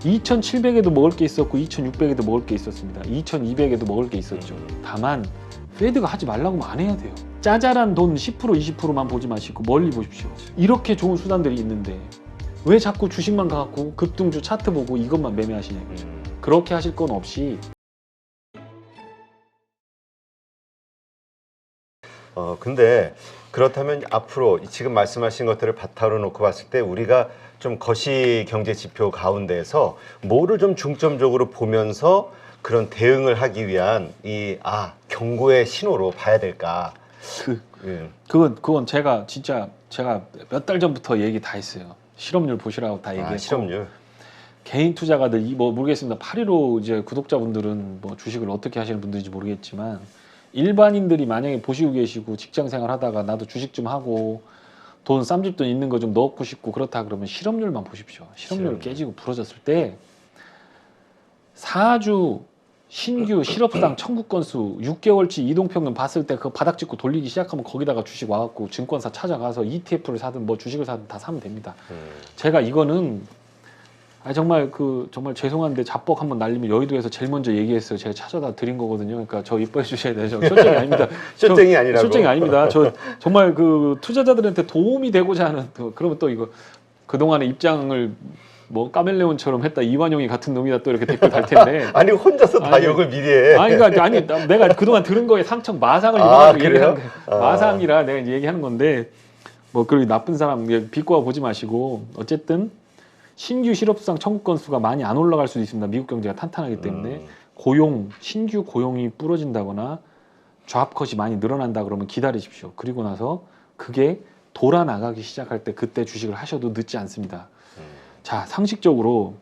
2,700에도 먹을 게 있었고 2,600에도 먹을 게 있었습니다. 2,200에도 먹을 게 있었죠. 다만 페드가 하지 말라고 하면 안 해야 돼요. 짜잘한 돈 10% 20%만 보지 마시고 멀리 보십시오. 이렇게 좋은 수단들이 있는데 왜 자꾸 주식만 가갖고 급등주 차트 보고 이것만 매매하시냐고요. 그렇게 하실 건 없이 근데 그렇다면 앞으로 지금 말씀하신 것들을 바탕으로 놓고 봤을 때 우리가 좀 거시 경제 지표 가운데서 뭐를 좀 중점적으로 보면서 그런 대응을 하기 위한 경고의 신호로 봐야 될까? 그건 제가 몇 달 전부터 얘기 다 했어요. 실업률 보시라고 다 얘기했고. 실업률. 개인 투자가들 뭐 모르겠습니다. 815 이제 구독자분들은 뭐 주식을 어떻게 하시는 분들인지 모르겠지만 일반인들이 만약에 보시고 계시고 직장 생활 하다가 나도 주식 좀 하고 돈 쌈짓돈 있는 거 좀 넣고 싶고 그렇다 그러면 실업률만 보십시오. 실업률 깨지고 부러졌을 때 4주 신규 실업수당 청구 건수 6개월치 이동평균 봤을 때 그거 바닥 찍고 돌리기 시작하면 거기다가 주식 와갖고 증권사 찾아가서 ETF를 사든 뭐 주식을 사든 다 사면 됩니다. 제가 이거는 정말 정말 죄송한데 자뻑 한번 날리면 여의도에서 제일 먼저 얘기했어요. 제가 찾아다 드린 거거든요. 그러니까 저 이뻐해 주셔야 돼요. 쇼쟁이 아닙니다. 쇼쟁이 아니라고. 쇼쟁이 아닙니다. 저 정말 투자자들한테 도움이 되고자 하는 그러면 또 이거 그동안의 입장을 뭐 카멜레온처럼 했다 이완용이 같은 놈이다 또 이렇게 댓글 달 텐데. 아니 혼자서 다 욕을 미리 해. 그러니까 내가 그동안 들은 거에 상처 마상을 입어가지고 얘기하는 거예요. 마상이라 내가 이제 얘기하는 건데 뭐 그런 나쁜 사람 비꼬아 보지 마시고 어쨌든. 신규 실업수당 청구 건수가 많이 안 올라갈 수도 있습니다. 미국 경제가 탄탄하기 때문에 신규 고용이 부러진다거나 잡컷이 많이 늘어난다 그러면 기다리십시오. 그리고 나서 그게 돌아나가기 시작할 때 그때 주식을 하셔도 늦지 않습니다. 자, 상식적으로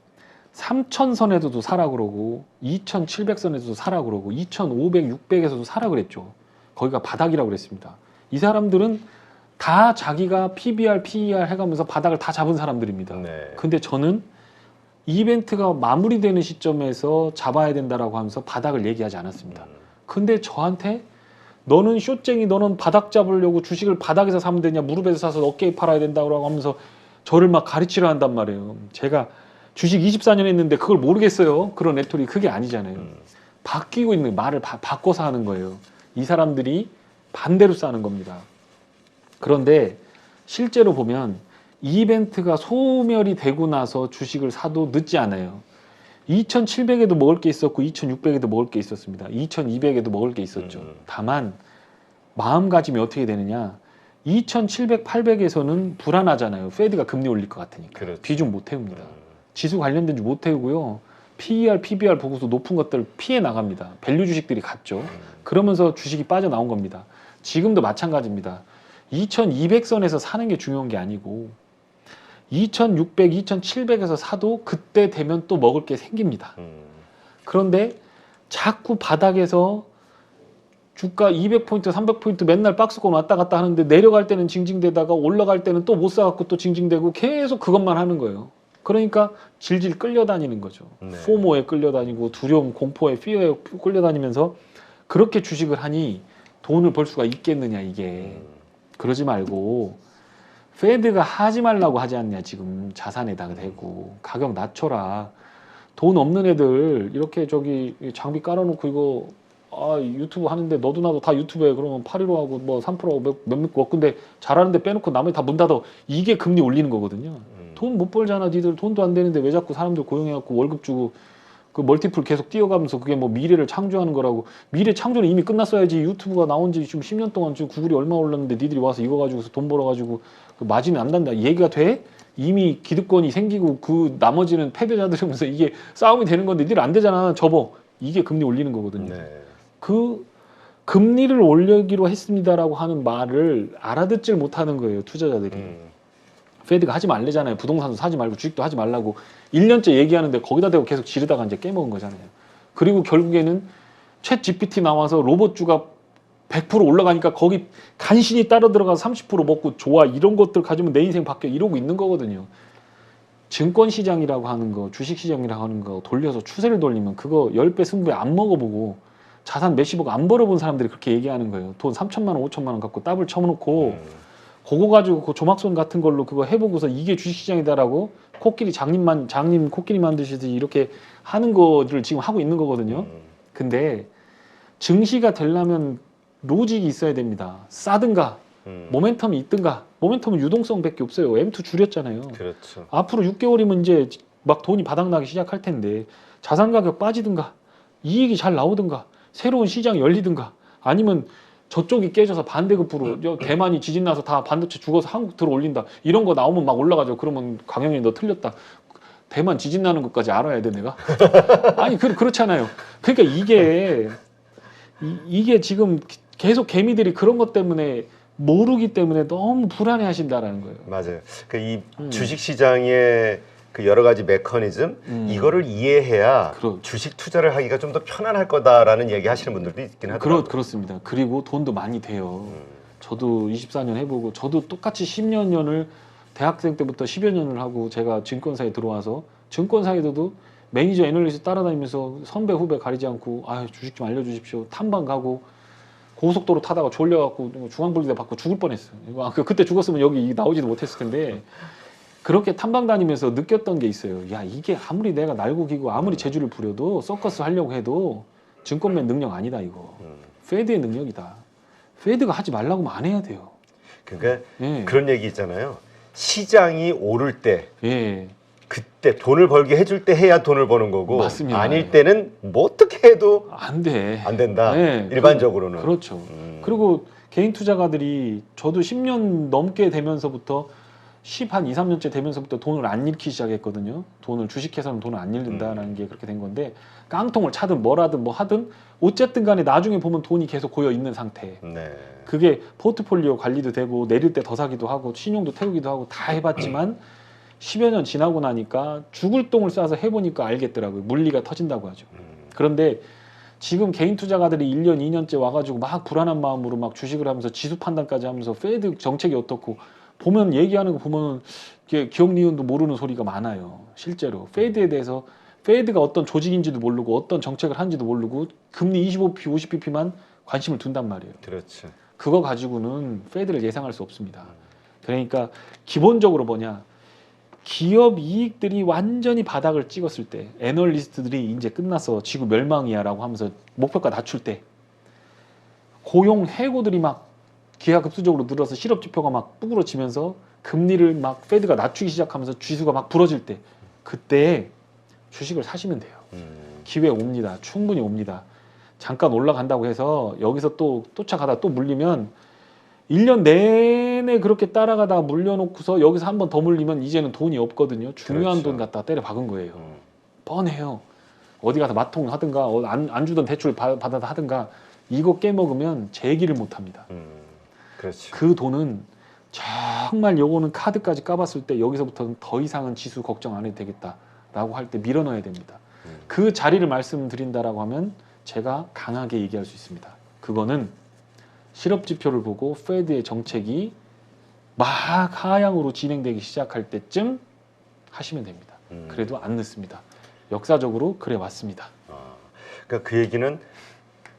3,000선에서도 사라 그러고 2,700선에서도 사라 그러고 2,500, 600에서도 사라 그랬죠. 거기가 바닥이라고 그랬습니다. 이 사람들은 다 자기가 PBR, PER 해가면서 바닥을 다 잡은 사람들입니다. 네. 근데 저는 이벤트가 마무리되는 시점에서 잡아야 된다라고 하면서 바닥을 얘기하지 않았습니다. 근데 저한테 너는 쇼쟁이, 너는 바닥 잡으려고 주식을 바닥에서 사면 되냐, 무릎에서 사서 어깨에 팔아야 된다고 하면서 저를 막 가르치려 한단 말이에요. 제가 주식 24년 했는데 그걸 모르겠어요. 그런 레토리 그게 아니잖아요. 바뀌고 있는 말을 바꿔서 하는 거예요. 이 사람들이 반대로 싸는 겁니다. 그런데 실제로 보면 이벤트가 소멸이 되고 나서 주식을 사도 늦지 않아요. 2,700에도 먹을 게 있었고 2,600에도 먹을 게 있었습니다. 2,200에도 먹을 게 있었죠. 다만 마음가짐이 어떻게 되느냐. 2,700, 800에서는 불안하잖아요. 페드가 금리 올릴 것 같으니까. 그렇죠. 비중 못 태웁니다. 지수 관련된 주 못 태우고요. PER, PBR 보고서 높은 것들 피해 나갑니다. 밸류 주식들이 갔죠. 그러면서 주식이 빠져나온 겁니다. 지금도 마찬가지입니다. 2,200선에서 사는 게 중요한 게 아니고 2,600, 2,700에서 사도 그때 되면 또 먹을 게 생깁니다. 그런데 자꾸 바닥에서 주가 200포인트, 300포인트 맨날 박스권 왔다 갔다 하는데 내려갈 때는 징징대다가 올라갈 때는 또 못 사갖고 또 징징대고 계속 그것만 하는 거예요. 그러니까 질질 끌려다니는 거죠. 네. 포모에 끌려다니고 두려움, 공포에, 피어에 끌려다니면서 그렇게 주식을 하니 돈을 벌 수가 있겠느냐 이게. 그러지 말고 페드가 하지 말라고 하지 않냐 지금 자산에다가 대고 가격 낮춰라. 돈 없는 애들 이렇게 장비 깔아놓고 이거 유튜브 하는데 너도 나도 다 유튜브에 그러면 815하고 뭐 3%하고 몇몇 근데 잘하는데 빼놓고 나머지 다 문 닫아. 이게 금리 올리는 거거든요. 돈 못 벌잖아 니들. 돈도 안 되는데 왜 자꾸 사람들 고용해갖고 월급 주고 그 멀티플 계속 뛰어가면서 그게 뭐 미래를 창조하는 거라고. 미래 창조는 이미 끝났어야지. 유튜브가 나온 지 지금 10년 동안 지금 구글이 얼마 올랐는데 니들이 와서 이거 가지고서 돈 벌어가지고 그 마진이 안 난다 얘기가 돼? 이미 기득권이 생기고 그 나머지는 패배자들이면서 이게 싸움이 되는 건데 니들 안 되잖아. 접어. 이게 금리 올리는 거거든요. 네. 그 금리를 올리기로 했습니다라고 하는 말을 알아듣질 못하는 거예요. 투자자들이. 페드가 하지 말래잖아요. 부동산도 사지 말고 주식도 하지 말라고 1년째 얘기하는데 거기다 대고 계속 지르다가 이제 깨먹은 거잖아요. 그리고 결국에는 챗 GPT 나와서 로봇주가 100% 올라가니까 거기 간신히 따라 들어가서 30% 먹고 좋아 이런 것들 가지면 내 인생 바뀌어 이러고 있는 거거든요. 증권시장이라고 하는 거, 주식시장이라고 하는 거 돌려서 추세를 돌리면 그거 10배, 20배 안 먹어보고 자산 몇십억 안 벌어본 사람들이 그렇게 얘기하는 거예요. 돈 3천만 원, 5천만 원 갖고 더블 쳐놓고 그거 가지고 그 조막손 같은 걸로 그거 해보고서 이게 주식시장이다라고 코끼리 장님 코끼리 만드시듯이 이렇게 하는 거를 지금 하고 있는 거거든요. 근데 증시가 되려면 로직이 있어야 됩니다. 싸든가 모멘텀이 있든가. 모멘텀은 유동성밖에 없어요. M2 줄였잖아요. 그렇죠. 앞으로 6개월이면 이제 막 돈이 바닥나기 시작할 텐데 자산 가격 빠지든가 이익이 잘 나오든가 새로운 시장이 열리든가 아니면 저쪽이 깨져서 반대급부로 대만이 지진 나서 다 반도체 죽어서 한국 들어 올린다 이런 거 나오면 막 올라가죠. 그러면 강영이 너 틀렸다. 대만 지진 나는 것까지 알아야 돼 내가? 아니 그렇잖아요. 그러니까 이게 지금 계속 개미들이 그런 것 때문에 모르기 때문에 너무 불안해하신다라는 거예요. 맞아요. 그 이 주식 시장의 그 여러 가지 메커니즘 이거를 이해해야 주식 투자를 하기가 좀 더 편안할 거다라는 얘기 하시는 분들도 있긴 하더라고요. 그렇습니다. 그리고 돈도 많이 돼요. 저도 24년 해보고 저도 똑같이 10년 년을 대학생 때부터 10여 년을 하고 제가 증권사에 들어와서 증권사에서도 매니저 애널리스트 따라다니면서 선배 후배 가리지 않고 아 주식 좀 알려주십시오. 탐방 가고 고속도로 타다가 졸려갖고 중앙분리대 받고 죽을 뻔했어요. 그때 죽었으면 여기 나오지도 못했을 텐데 그렇게 탐방 다니면서 느꼈던 게 있어요. 야 이게 아무리 내가 날고기고 아무리 재주를 부려도 서커스 하려고 해도 증권맨 능력 아니다 이거. 페드의 능력이다. 페드가 하지 말라고 하면 안 해야 돼요. 그러니까 예. 그런 얘기 있잖아요. 시장이 오를 때 예. 그때 돈을 벌게 해줄 때 해야 돈을 버는 거고 맞습니다. 아닐 때는 뭐 어떻게 해도 안 돼. 안 된다. 네, 일반적으로는. 그렇죠. 그리고 개인 투자가들이 저도 10년 넘게 되면서부터 10한 2, 3년째 되면서부터 돈을 안 잃기 시작했거든요. 돈을 주식해서는 돈을 안 잃는다라는 게 그렇게 된 건데 깡통을 차든 뭐라든 뭐 하든 어쨌든 간에 나중에 보면 돈이 계속 고여 있는 상태. 네. 그게 포트폴리오 관리도 되고 내릴 때 더 사기도 하고 신용도 태우기도 하고 다 해봤지만 10여 년 지나고 나니까 죽을 똥을 싸서 해보니까 알겠더라고요. 물리가 터진다고 하죠. 그런데 지금 개인 투자가들이 1년, 2년째 와가지고 막 불안한 마음으로 막 주식을 하면서 지수 판단까지 하면서 페드 정책이 어떻고 보면 얘기하는 거 보면 기억 니은도 모르는 소리가 많아요. 실제로 페드에 대해서 페드가 어떤 조직인지도 모르고 어떤 정책을 하는지도 모르고 금리 25p, 50pp만 관심을 둔단 말이에요. 그렇죠. 그거 가지고는 페드를 예상할 수 없습니다. 그러니까 기본적으로 뭐냐? 기업 이익들이 완전히 바닥을 찍었을 때 애널리스트들이 이제 끝나서 지구 멸망이야라고 하면서 목표가 낮출 때 고용 해고들이 막 기하급수적으로 늘어서 실업 지표가 막 뿌그러지면서 금리를 막 페드가 낮추기 시작하면서 지수가 막 부러질 때 그때 주식을 사시면 돼요. 기회 옵니다. 충분히 옵니다. 잠깐 올라간다고 해서 여기서 또 쫓아가다 또 물리면 1년 내내 그렇게 따라가다 물려놓고서 여기서 한 번 더 물리면 이제는 돈이 없거든요. 중요한 그렇죠. 돈 갖다 때려 박은 거예요. 뻔해요. 어디 가서 마통 하든가 안 주던 대출 받아서 하든가 이거 깨먹으면 재기를 못합니다. 그렇죠. 그 돈은 정말 요거는 카드까지 까봤을 때 여기서부터는 더 이상은 지수 걱정 안 해도 되겠다라고 할 때 밀어넣어야 됩니다. 그 자리를 말씀드린다라고 하면 제가 강하게 얘기할 수 있습니다. 그거는 실업 지표를 보고 페드의 정책이 막 하향으로 진행되기 시작할 때쯤 하시면 됩니다. 그래도 안 늦습니다. 역사적으로 그래 왔습니다. 그러니까 그 얘기는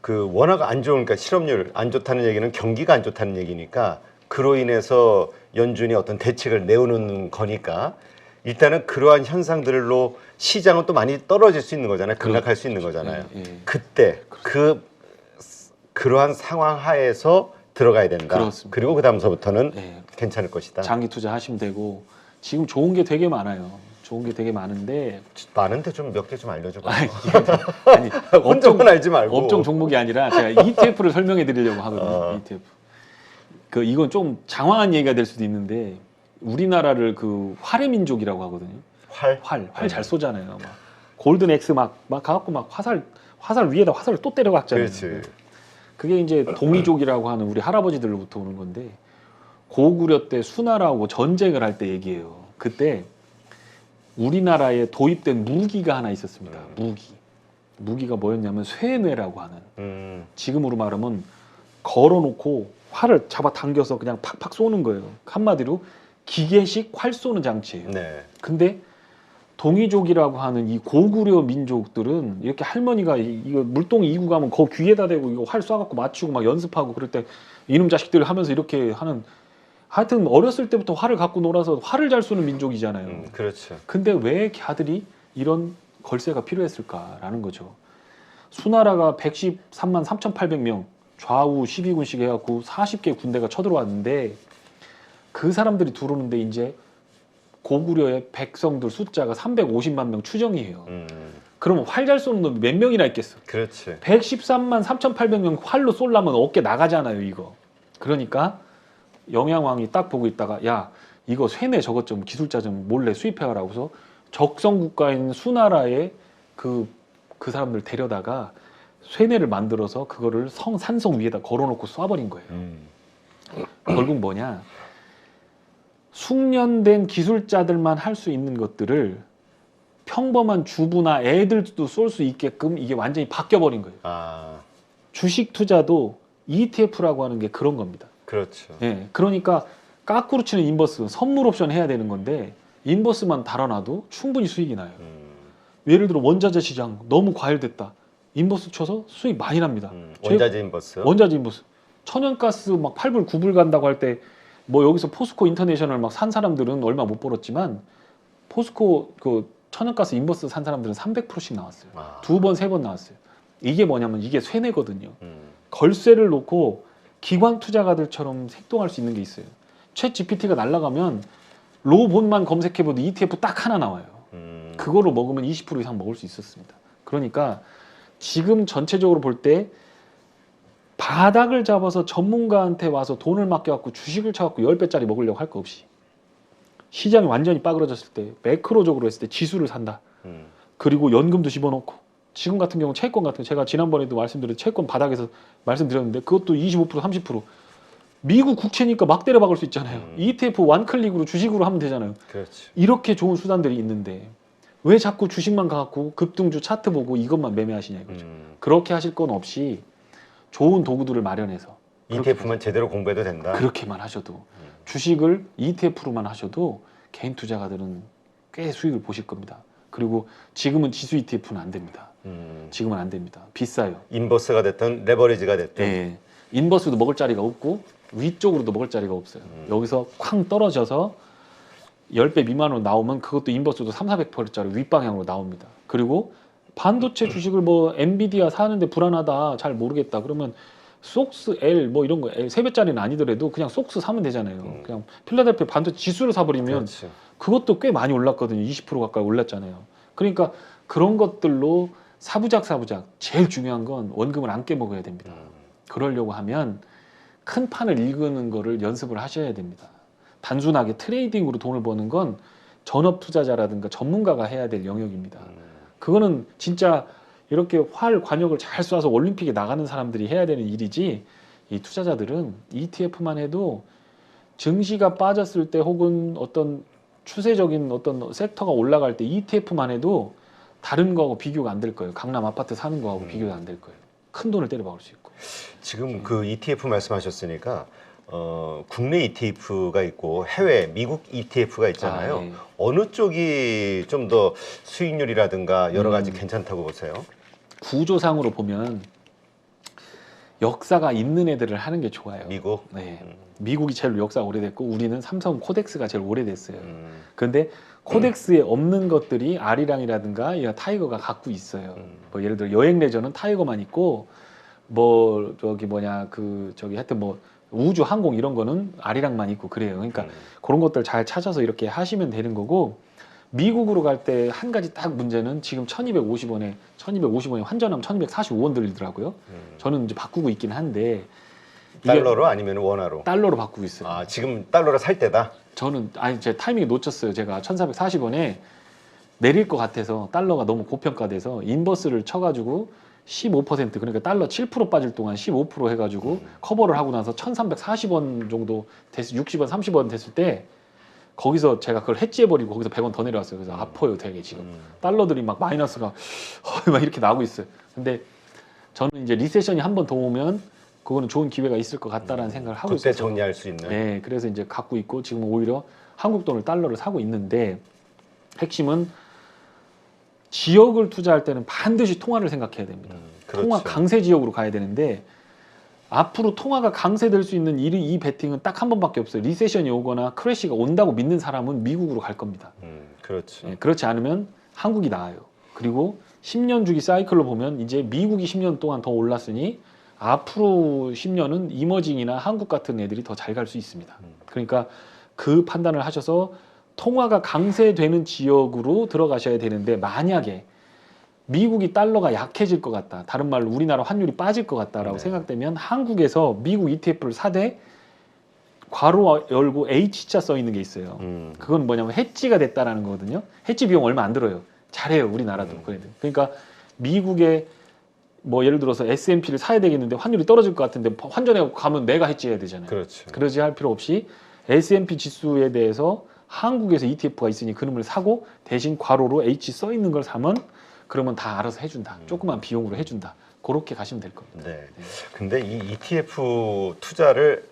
그 워낙 안 좋은 그러니까 실업률 안 좋다는 얘기는 경기가 안 좋다는 얘기니까 그로 인해서 연준이 어떤 대책을 내오는 거니까 일단은 그러한 현상들로 시장은 또 많이 떨어질 수 있는 거잖아요. 급락할 수 있는 거잖아요. 예, 예. 그때 그러한 상황 하에서 들어가야 된다. 그렇습니다. 그리고 그 다음서부터는 예. 괜찮을 것이다. 장기 투자 하시면 되고 지금 좋은 게 되게 많아요. 좋은 게 되게 많은데 많은데 좀 몇 개 좀 알려줘봐. 아니 혼자만 알지 말고. 업종 종목이 아니라 제가 ETF를 설명해 드리려고 하거든요. ETF. 그 이건 좀 장황한 얘기가 될 수도 있는데 우리나라를 그 활의 민족이라고 하거든요. 활 잘 쏘잖아요. 막 골든 X 막 가갖고 막 화살 위에다 화살을 또 때려박잖아요. 그렇지. 그게 이제 동이족이라고 하는 우리 할아버지들로부터 오는 건데 고구려 때 수나라하고 전쟁을 할 때 얘기예요. 그때 우리나라에 도입된 무기가 하나 있었습니다. 무기가 뭐였냐면 쇠뇌라고 하는 지금으로 말하면 걸어놓고 활을 잡아 당겨서 그냥 팍팍 쏘는 거예요. 한마디로 기계식 활 쏘는 장치예요. 네. 근데 동이족이라고 하는 이 고구려 민족들은 이렇게 할머니가 이거 물동이 이고 가면 거 귀에다 대고 이거 활 쏴갖고 맞추고 막 연습하고 그럴 때 이놈 자식들 하면서 이렇게 하는 하여튼 어렸을 때부터 활을 갖고 놀아서 활을 잘 쏘는 민족이잖아요. 그렇죠. 근데 왜 걔들이 이런 걸세가 필요했을까라는 거죠. 수나라가 113만 3,800명 좌우 12군씩 해갖고 40개 군대가 쳐들어왔는데 그 사람들이 들어오는데 이제 고구려의 백성들 숫자가 350만 명 추정이에요. 그러면 활 잘 쏘는 놈이 몇 명이나 있겠어? 그렇지. 113만 3,800명 활로 쏘려면 어깨 나가잖아요, 이거. 그러니까 영양왕이 딱 보고 있다가 야, 이거 쇠뇌 저것 좀 기술자 좀 몰래 수입해와라고서 적성 국가인 수나라에 그 사람들 데려다가 쇠뇌를 만들어서 그거를 산성 위에다 걸어놓고 쏴버린 거예요. 결국 뭐냐? 숙련된 기술자들만 할 수 있는 것들을 평범한 주부나 애들도 쏠 수 있게끔 이게 완전히 바뀌어버린 거예요. 주식 투자도 ETF라고 하는 게 그런 겁니다. 그렇죠. 예, 그러니까 까꾸로 치는 인버스, 선물 옵션 해야 되는 건데 인버스만 달아놔도 충분히 수익이 나요. 예를 들어 원자재 시장 너무 과열됐다. 인버스 쳐서 수익 많이 납니다. 원자재 인버스. 원자재 인버스. 천연가스 막 8불, 9불 간다고 할 때 뭐 여기서 포스코 인터내셔널 막 산 사람들은 얼마 못 벌었지만 포스코 그 천연가스 인버스 산 사람들은 300%씩 나왔어요. 두 번, 세 번 나왔어요. 이게 뭐냐면 이게 쇠뇌거든요. 걸쇠를 놓고 기관 투자가들처럼 행동할 수 있는 게 있어요. 챗 GPT가 날아가면 로봇만 검색해봐도 ETF 딱 하나 나와요. 그거로 먹으면 20% 이상 먹을 수 있었습니다. 그러니까 지금 전체적으로 볼 때 바닥을 잡아서 전문가한테 와서 돈을 맡겨갖고 주식을 쳐갖고 10배짜리 먹으려고 할 거 없이 시장이 완전히 빠그러졌을 때 매크로적으로 했을 때 지수를 산다. 그리고 연금도 집어넣고 지금 같은 경우 채권 같은 거 제가 지난번에도 말씀드린 채권 바닥에서 말씀드렸는데 그것도 25% 30% 미국 국채니까 막 때려 박을 수 있잖아요. ETF 원클릭으로 주식으로 하면 되잖아요. 그렇지. 이렇게 좋은 수단들이 있는데 왜 자꾸 주식만 가갖고 급등주 차트 보고 이것만 매매하시냐 이거죠. 그렇게 하실 건 없이 좋은 도구들을 마련해서 ETF만 제대로 공부해도 된다. 그렇게만 하셔도 주식을 ETF로만 하셔도 개인 투자가들은 꽤 수익을 보실 겁니다. 그리고 지금은 지수 ETF는 안 됩니다. 지금은 안 됩니다. 비싸요. 인버스가 됐든 레버리지가 됐든. 네. 인버스도 먹을 자리가 없고 위쪽으로도 먹을 자리가 없어요. 여기서 쾅 떨어져서 10배 미만으로 나오면 그것도 인버스도 3,400%짜리 윗방향으로 나옵니다. 그리고 반도체 주식을 뭐 엔비디아 사는데 불안하다 잘 모르겠다 그러면 속스 L 뭐 이런 거 3배짜리는 아니더라도 그냥 속스 사면 되잖아요. 그냥 필라델피아 반도체 지수를 사버리면 그렇지. 그것도 꽤 많이 올랐거든요. 20% 가까이 올랐잖아요. 그러니까 그런 것들로 사부작 제일 중요한 건 원금을 안 깨먹어야 됩니다. 그러려고 하면 큰 판을 읽는 거를 연습을 하셔야 됩니다. 단순하게 트레이딩으로 돈을 버는 건 전업 투자자라든가 전문가가 해야 될 영역입니다. 그거는 진짜 이렇게 활 관역을 잘 쏴서 올림픽에 나가는 사람들이 해야 되는 일이지 이 투자자들은 ETF만 해도 증시가 빠졌을 때 혹은 어떤 추세적인 어떤 섹터가 올라갈 때 ETF만 해도 다른 거하고 비교가 안 될 거예요. 강남 아파트 사는 거하고 비교가 안 될 거예요. 큰 돈을 때려 박을 수 있고. 지금 그 ETF 말씀하셨으니까 국내 ETF가 있고 해외 미국 ETF가 있잖아요. 네. 어느 쪽이 좀 더 수익률이라든가 여러 가지 괜찮다고 보세요? 구조상으로 보면 역사가 있는 애들을 하는 게 좋아요. 미국? 네. 미국이 제일 역사가 오래됐고 우리는 삼성 코덱스가 제일 오래됐어요. 그런데 코덱스에 없는 것들이 아리랑이라든가 타이거가 갖고 있어요. 뭐 예를 들어 여행 레저는 타이거만 있고 뭐 저기 뭐냐 그 저기 하여튼 뭐 우주 항공 이런 거는 아리랑만 있고 그래요. 그러니까 그런 것들 잘 찾아서 이렇게 하시면 되는 거고 미국으로 갈 때 한 가지 딱 문제는 지금 1250원에 환전하면 1245원 들리더라고요. 저는 이제 바꾸고 있긴 한데 이게 달러로 아니면 원화로? 달러로 바꾸고 있어요. 아, 지금 달러로 살 때다? 저는 제 타이밍이 놓쳤어요. 제가 1440원에 내릴 것 같아서 달러가 너무 고평가돼서 인버스를 쳐가지고 15% 그러니까 달러 7% 빠질 동안 15% 해가지고 커버를 하고 나서 1340원 정도 됐을 60원 30원 됐을 때 거기서 제가 그걸 해지해버리고 거기서 100원 더 내려왔어요. 그래서 아파요 되게 지금 달러들이 막 마이너스가 막 이렇게 나오고 있어요. 근데 저는 이제 리세션이 한 번 더 오면 그거는 좋은 기회가 있을 것 같다라는 생각을 하고 그때 있어요. 정리할 수 있는. 네, 그래서 이제 갖고 있고 지금 오히려 한국 돈을 달러를 사고 있는데 핵심은 지역을 투자할 때는 반드시 통화를 생각해야 됩니다. 그렇죠. 통화 강세 지역으로 가야 되는데 앞으로 통화가 강세될 수 있는 이 베팅은 딱 한 번밖에 없어요. 리세션이 오거나 크래시가 온다고 믿는 사람은 미국으로 갈 겁니다. 그렇죠. 예, 그렇지 않으면 한국이 나아요. 그리고 10년 주기 사이클로 보면 이제 미국이 10년 동안 더 올랐으니 앞으로 10년은 이머징이나 한국 같은 애들이 더 잘 갈 수 있습니다. 그러니까 그 판단을 하셔서 통화가 강세되는 지역으로 들어가셔야 되는데, 만약에 미국이 달러가 약해질 것 같다, 다른 말로 우리나라 환율이 빠질 것 같다라고 네. 생각되면 한국에서 미국 ETF를 사되 괄호 열고 H자 써 있는 게 있어요. 그건 뭐냐면 해지가 됐다라는 거거든요. 해지 비용 얼마 안 들어요. 잘해요, 우리나라도. 그러니까 미국의 뭐 예를 들어서 S&P를 사야 되겠는데 환율이 떨어질 것 같은데 환전해 가면 내가 해지해야 되잖아요. 그렇죠. 그러지 할 필요 없이 S&P 지수에 대해서 한국에서 ETF가 있으니 그놈을 사고 대신 괄호로 H 써 있는 걸 사면 그러면 다 알아서 해준다. 조그만 비용으로 해준다. 그렇게 가시면 될 겁니다. 네. 근데 이 ETF 투자를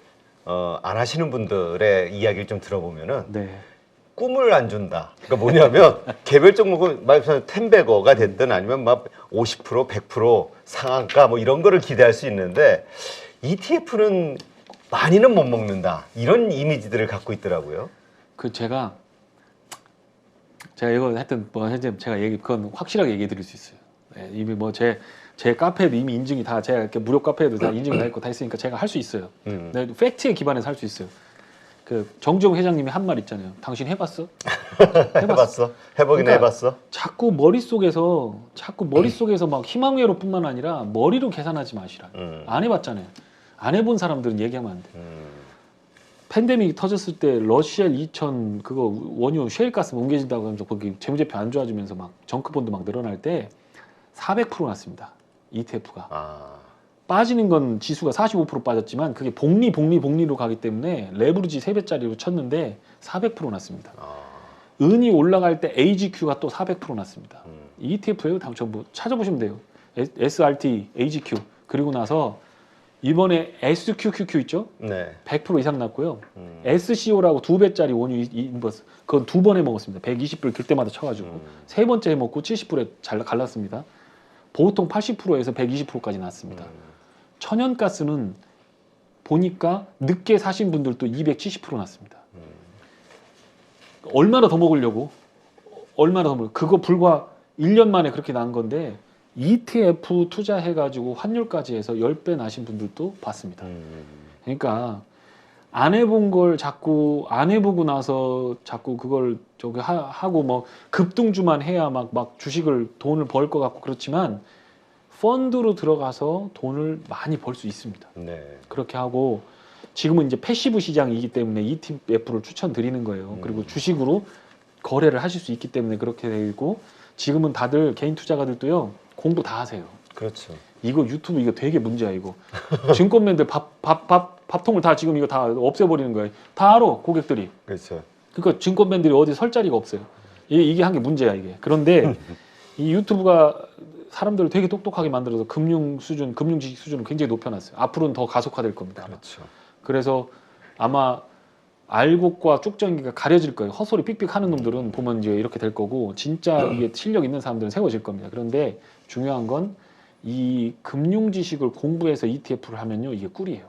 안 하시는 분들의 이야기를 좀 들어보면은 네. 꿈을 안 준다. 그러니까 뭐냐면 개별 종목은 말하자면 텐베거가 됐든 아니면 막 50%, 100% 상한가 뭐 이런 거를 기대할 수 있는데 ETF는 많이는 못 먹는다. 이런 이미지들을 갖고 있더라고요. 그 제가 이거 하여튼 뭐 현재 제가 그건 확실하게 얘기해 드릴 수 있어요. 네, 이미 뭐 제 카페에도 이미 인증이 다, 제가 이렇게 무료 카페에도 다 인증이 다 있고 다 있으니까 제가 할 수 있어요. 네, 팩트에 기반해서 할 수 있어요. 그 정주영 회장님이 한 말 있잖아요. 당신 해봤어? 해봤어? 해보긴 그러니까 해봤어? 자꾸 머릿속에서 막 희망회로뿐만 아니라 머리로 계산하지 마시라. 안 해봤잖아요. 안 해본 사람들은 얘기하면 안 돼. 팬데믹 터졌을 때 러시아 2000 그거 원유 셰일가스 뭉개진다고 하면서 거기 재무제표 안 좋아지면서 막 정크본드 막 늘어날 때 400% 났습니다. ETF가. 빠지는 건 지수가 45% 빠졌지만 그게 복리로 가기 때문에 레버리지 3배짜리로 쳤는데 400% 났습니다. 은이 올라갈 때 AGQ가 또 400% 났습니다. ETF예요. 전부 찾아보시면 돼요. SRT, AGQ. 그리고 나서 이번에 SQQQ 있죠? 네. 100% 이상 났고요. SCO라고 2배짜리 원유 인버스. 그건 2번 해먹었습니다. 120불 길 때마다 쳐가지고. 세 번째 해먹고 70불에 잘 갈랐습니다. 보통 80%에서 120%까지 났습니다. 천연가스는 보니까 늦게 사신 분들도 270% 났습니다. 얼마나 더 먹으려고? 그거 불과 1년 만에 그렇게 난 건데 ETF 투자해가지고 환율까지 해서 10배 나신 분들도 봤습니다. 그러니까 안 해본 걸 자꾸 안 해보고 나서 자꾸 그걸 저기 하고 뭐 급등주만 해야 막 주식을 돈을 벌 것 같고 그렇지만 펀드로 들어가서 돈을 많이 벌 수 있습니다. 네. 그렇게 하고 지금은 이제 패시브 시장이기 때문에 ETF를 추천드리는 거예요. 그리고 주식으로 거래를 하실 수 있기 때문에 그렇게 되고 지금은 다들 개인 투자가들도요 공부 다 하세요. 그렇죠. 이거 유튜브 이거 되게 문제야 이거. 증권맨들 밥통을 다 지금 이거 다 없애버리는 거예요. 다 알아 고객들이. 그렇죠. 그러니까 증권맨들이 어디 설 자리가 없어요. 이게 한 게 문제야 이게. 그런데 이 유튜브가 사람들을 되게 똑똑하게 만들어서 금융 지식 수준을 굉장히 높여놨어요. 앞으로는 더 가속화될 겁니다. 아마. 그렇죠. 그래서 아마 알곡과 쭉정이가 가려질 거예요. 헛소리 삑삑 하는 놈들은 보면 이제 이렇게 될 거고 진짜 이게 실력 있는 사람들은 세워질 겁니다. 그런데 중요한 건 이 금융 지식을 공부해서 ETF를 하면요 이게 꿀이에요.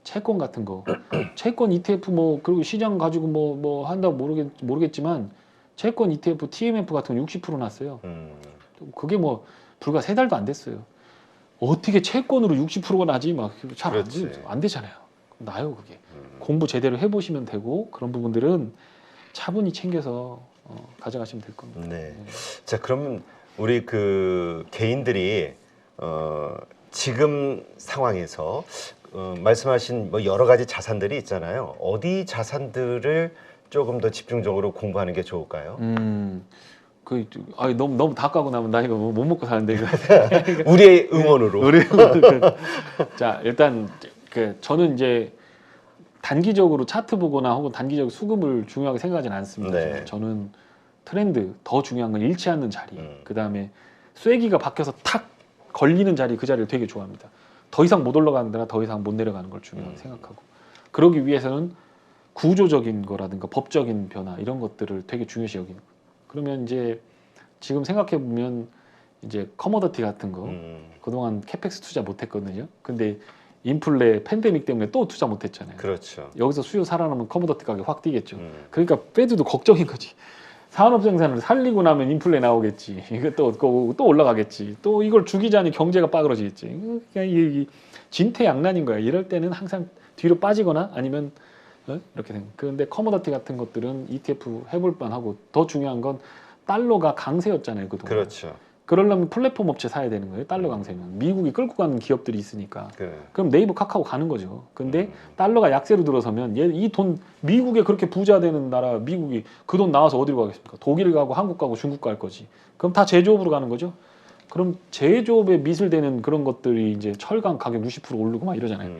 채권 같은 거, 채권 ETF 뭐 그리고 시장 가지고 뭐 한다고 모르겠지만 채권 ETF, TMF 같은 거 60% 났어요. 그게 뭐 불과 3달도 안 됐어요. 어떻게 채권으로 60%가 나지? 막 잘 안 되잖아요. 나요 그게. 공부 제대로 해보시면 되고 그런 부분들은 차분히 챙겨서 가져가시면 될 겁니다. 네. 자 그러면 우리 그 개인들이 지금 상황에서 말씀하신 뭐 여러 가지 자산들이 있잖아요. 어디 자산들을 조금 더 집중적으로 공부하는 게 좋을까요? 너무 다 까고 나면 나 이거 못 먹고 사는데 이거. 우리의 응원으로. 자 일단 저는 이제 단기적으로 차트 보거나 혹은 단기적 수급을 중요하게 생각하지는 않습니다. 네. 저는 트렌드 더 중요한 건 잃지 않는 자리. 그 다음에 쐐기가 박혀서 탁 걸리는 자리 그 자리를 되게 좋아합니다. 더 이상 못 올라가는 데나 더 이상 못 내려가는 걸 중요하게 생각하고 그러기 위해서는 구조적인 거라든가 법적인 변화 이런 것들을 되게 중요시 여기는 거예요. 그러면 이제 지금 생각해 보면 이제 커머더티 같은 거 그동안 캐펙스 투자 못 했거든요. 근데 인플레 팬데믹 때문에 또 투자 못했잖아요. 그렇죠. 여기서 수요 살아나면 커모더티 가격 확 뛰겠죠. 그러니까 페드도 걱정인 거지. 산업 생산을 살리고 나면 인플레 나오겠지. 이거 또 올라가겠지. 또 이걸 죽이자니 경제가 빠그러지겠지. 그러니까 이 진퇴양난인 거야. 이럴 때는 항상 뒤로 빠지거나 아니면 이렇게 된. 그런데 커모더티 같은 것들은 ETF 해볼 만하고 더 중요한 건 달러가 강세였잖아요. 그동안. 그렇죠. 그러려면 플랫폼 업체 사야 되는 거예요. 달러 강세면. 미국이 끌고 가는 기업들이 있으니까. 그래. 그럼 네이버 카카오 가는 거죠. 근데 달러가 약세로 들어서면 이 돈 미국에 그렇게 부자 되는 나라 미국이 그 돈 나와서 어디로 가겠습니까? 독일 가고 한국 가고 중국 갈 거지. 그럼 다 제조업으로 가는 거죠. 그럼 제조업에 미술되는 그런 것들이 이제 철강 가격 60% 오르고 막 이러잖아요.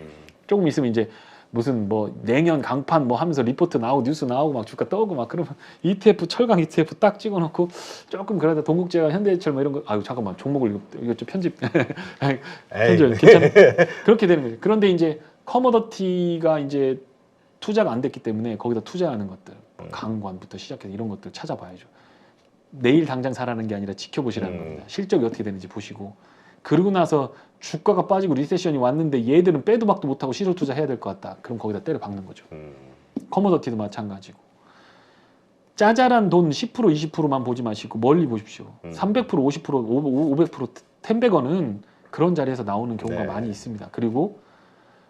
조금 있으면 이제 무슨 뭐 내년 강판 뭐 하면서 리포트 나오고 뉴스 나오고 막 주가 떠오고 막 그러면 ETF 철강 ETF 딱 찍어놓고 조금 그러다 동국제가 현대해철 뭐 이런 거 아유 잠깐만 종목을 이거 좀 편집 편집 괜찮아 그렇게 되는 거죠. 그런데 이제 커머더티가 이제 투자가 안 됐기 때문에 거기다 투자하는 것들 강관부터 시작해서 이런 것들 찾아봐야죠. 내일 당장 사라는 게 아니라 지켜보시라는 겁니다. 실적이 어떻게 되는지 보시고 그러고 나서 주가가 빠지고 리세션이 왔는데 얘들은 빼도 박도 못하고 시설 투자해야 될 것 같다. 그럼 거기다 때려 박는 거죠. 커머더티도 마찬가지고. 짜잘한 돈 10% 20%만 보지 마시고 멀리 보십시오. 300% 50% 500% 10백원은 그런 자리에서 나오는 경우가 네. 많이 있습니다. 그리고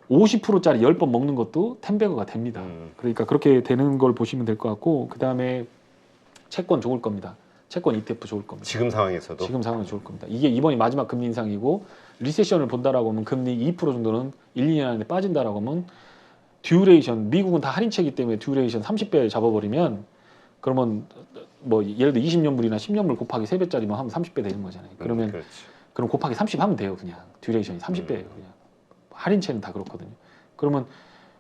50%짜리 10번 먹는 것도 10백어가 됩니다. 그러니까 그렇게 되는 걸 보시면 될 것 같고 그 다음에 채권 좋을 겁니다. 채권 ETF 좋을 겁니다. 지금 상황에서도 지금 상황이 좋을 겁니다. 이게 이번이 마지막 금리 인상이고 리세션을 본다라고 하면 금리 2% 정도는 1, 2년 안에 빠진다라고 하면 듀레이션 미국은 다 할인채기 때문에 듀레이션 30배 잡아버리면 그러면 뭐 예를 들어 20년물이나 10년물 곱하기 3배짜리만 하면 30배 되는 거잖아요. 그러면 그렇죠. 그럼 곱하기 30 하면 돼요. 그냥 듀레이션이 30배예요. 그냥 할인채는 다 그렇거든요. 그러면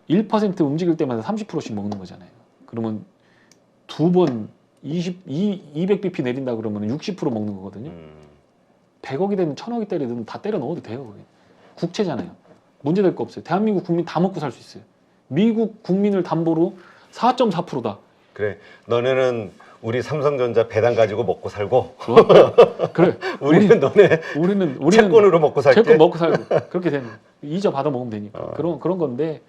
1% 움직일 때마다 30%씩 먹는 거잖아요. 그러면 두 번 200bp 내린다 그러면 60% 먹는 거거든요. 100억이 되면 1000억이 때리든 다 때려 넣어도 돼요. 그게. 국채잖아요. 문제될 거 없어요. 대한민국 국민 다 먹고 살 수 있어요. 미국 국민을 담보로 4.4%다. 그래. 너네는 우리 삼성전자 배당 가지고 먹고 살고 그래. 우리는 너네 우리는 채권으로 먹고 살게. 채권 먹고 살고 그렇게 되는 거예요. 이자 받아 먹으면 되니까. 그런 건데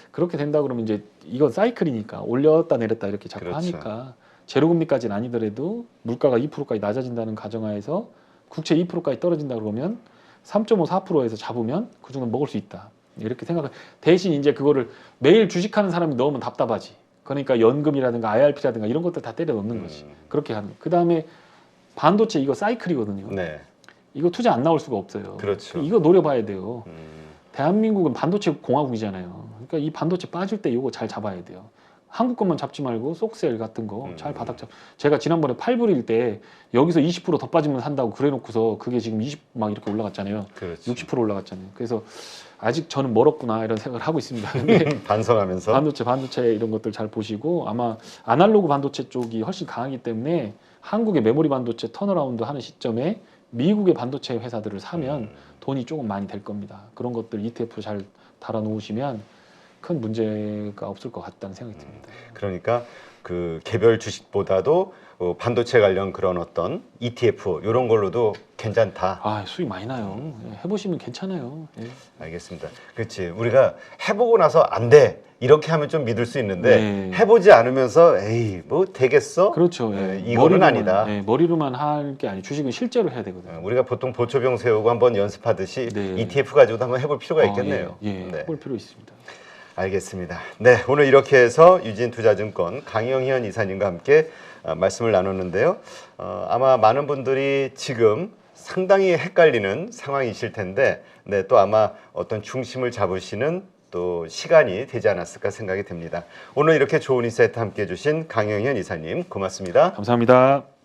그렇게 된다 그러면 이제 이건 사이클이니까 올렸다 내렸다 이렇게 자꾸 그렇죠. 하니까 제로금리까지는 아니더라도 물가가 2%까지 낮아진다는 가정하에서 국채 2%까지 떨어진다 그러면 3.5, 4%에서 잡으면 그 정도 먹을 수 있다. 이렇게 생각을 대신 이제 그거를 매일 주식하는 사람이 넣으면 답답하지. 그러니까 연금이라든가 IRP라든가 이런 것들 다 때려 넣는 거지. 그렇게 하는. 그 다음에 반도체 이거 사이클이거든요. 네. 이거 투자 안 나올 수가 없어요. 그렇죠. 이거 노려봐야 돼요. 대한민국은 반도체 공화국이잖아요. 그러니까 이 반도체 빠질 때 이거 잘 잡아야 돼요. 한국 것만 잡지 말고 속셀 같은 거 잘 바닥 잡. 제가 지난번에 8불일 때 여기서 20% 더 빠지면 산다고 그래놓고서 그게 지금 20 막 이렇게 올라갔잖아요. 그렇죠. 60% 올라갔잖아요. 그래서 아직 저는 멀었구나 이런 생각을 하고 있습니다. 근데 반성하면서 반도체 이런 것들 잘 보시고 아마 아날로그 반도체 쪽이 훨씬 강하기 때문에 한국의 메모리 반도체 턴어라운드 하는 시점에 미국의 반도체 회사들을 사면 돈이 조금 많이 될 겁니다. 그런 것들 ETF 잘 달아 놓으시면 큰 문제가 없을 것 같다는 생각이 듭니다. 그러니까 그 개별 주식보다도 반도체 관련 그런 어떤 ETF 이런 걸로도 괜찮다. 아 수익 많이 나요. 예, 해보시면 괜찮아요. 예. 알겠습니다. 그렇지. 우리가 해보고 나서 안 돼. 이렇게 하면 좀 믿을 수 있는데 네. 해보지 않으면서 에이 뭐 되겠어? 그렇죠. 예. 이거는 아니다. 예, 머리로만 할 게 아니 주식은 실제로 해야 되거든요. 우리가 보통 보초병 세우고 한번 연습하듯이 네. ETF 가지고도 한번 해볼 필요가 있겠네요. 예, 네. 해볼 필요 있습니다. 알겠습니다. 네, 오늘 이렇게 해서 유진투자증권 강영현 이사님과 함께 말씀을 나눴는데요. 아마 많은 분들이 지금 상당히 헷갈리는 상황이실 텐데, 네, 또 아마 어떤 중심을 잡으시는 또 시간이 되지 않았을까 생각이 듭니다. 오늘 이렇게 좋은 인사이트 함께 해주신 강영현 이사님 고맙습니다. 감사합니다.